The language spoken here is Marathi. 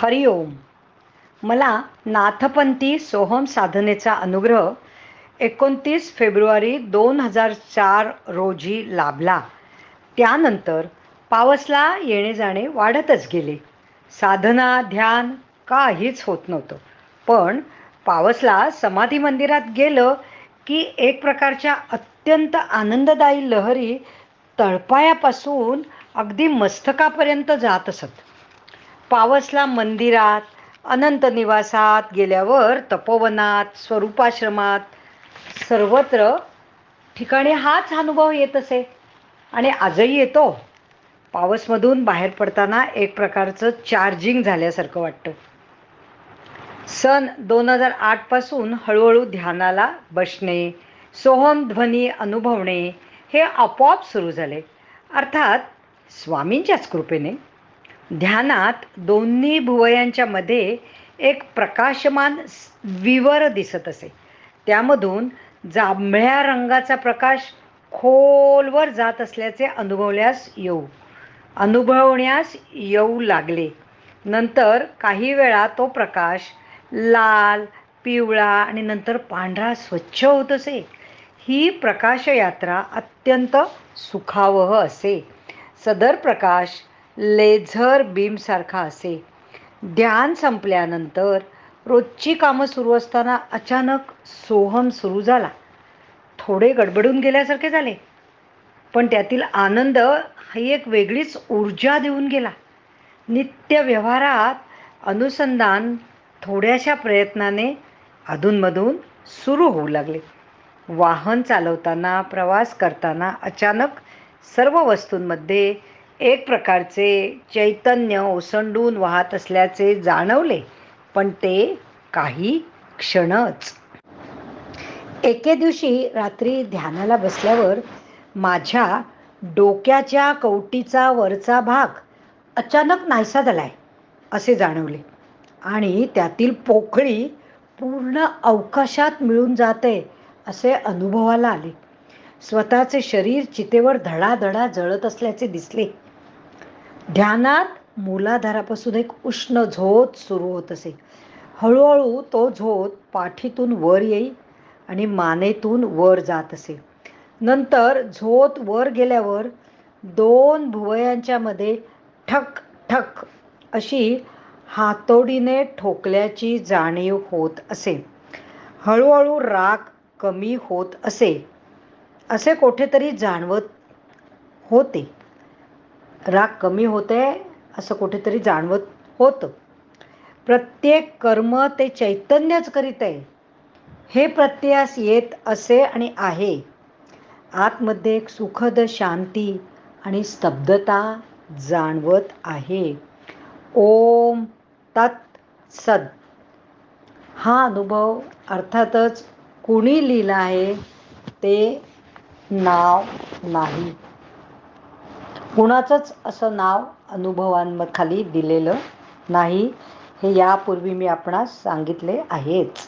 हरिओम. मला नाथपंथी सोहम साधनेचा अनुग्रह 29 फेब्रुवारी 2004 रोजी लाभला. त्यानंतर पावसला येणे जाणे वाढतच गेले. साधना ध्यान काहीच होत नव्हतं. पण पावसला समाधी मंदिरात गेलं की एक प्रकारच्या अत्यंत आनंददायी लहरी तळपायापासून अगदी मस्तकापर्यंत जात असत. पावसला मंदिरात, अनंत निवासात गेल्यावर, तपोवनात, स्वरूपाश्रमात, सर्वत्र ठिकाणी हाच अनुभव येत असे आणि आजही येतो. पावसमधून बाहेर पडताना एक प्रकारचं चार्जिंग झाल्यासारखं वाटतं. सन 2008 पासून हळूहळू ध्यानाला बसणे, सोहम ध्वनी अनुभवणे हे आपोआप सुरू झाले. अर्थात स्वामींच्याच कृपेने. ध्यानात दोन्ही भुवयांच्या मध्ये एक प्रकाशमान विवर दिसत असे. त्यामधून जांभळ्या रंगाचा प्रकाश खोलवर जात असल्याचे अनुभवण्यास येऊ लागले. नंतर काही वेळा तो प्रकाश लाल, पिवळा आणि नंतर पांढरा स्वच्छ होत असे. ही प्रकाशयात्रा अत्यंत सुखावह असे. सदर प्रकाश लेझर बीमसारखा असे. ध्यान संपल्यानंतर रोजची कामं सुरू असताना अचानक सोहम सुरू झाला. थोडे गडबडून गेल्यासारखे झाले, पण त्यातील आनंद ही एक वेगळीच ऊर्जा देऊन गेला. नित्य व्यवहारात अनुसंधान थोड्याशा प्रयत्नाने अधूनमधून सुरू होऊ लागले. वाहन चालवताना, प्रवास करताना अचानक सर्व वस्तूंमध्ये एक प्रकारचे चैतन्य ओसंडून वाहत असल्याचे जाणवले, पण ते काही क्षणच. एके दिवशी रात्री ध्यानाला बसल्यावर माझ्या डोक्याच्या कवटीचा वरचा भाग अचानक नाहीसा झालाय असे जाणवले आणि त्यातील पोकळी पूर्ण अवकाशात मिळून जाते असे अनुभवाला आले. स्वतःचे शरीर चितेवर धडाधडा जळत असल्याचे दिसले. ध्यानात मूलाधारापासून एक उष्ण झोत सुरू होत असे. हळूहळू तो झोत पाठीतून वर येई आणि मानेतून वर जात असे. नंतर झोत वर गेल्यावर दोन भुवयांच्या मध्ये ठक ठक अशी हातोडीने ठोकल्याची जाणीव होत असे. हळूहळू राग कमी होत असे कुठेतरी जाणवत होते. राग कमी होते असं कुठेतरी जाणवत होतं. प्रत्येक कर्म ते चैतन्यच करीत आहे हे प्रत्ययास येत असे आणि आहे. आतमध्ये एक सुखद शांती आणि स्तब्धता जाणवत आहे. ओम तत् सद. हा अनुभव अर्थातच कुणी लिहिला आहे ते नाव नाही. कुणाचंच असं नाव अनुभवांखाली दिलेलं नाही. हे यापूर्वी मी आपणास सांगितले आहेच.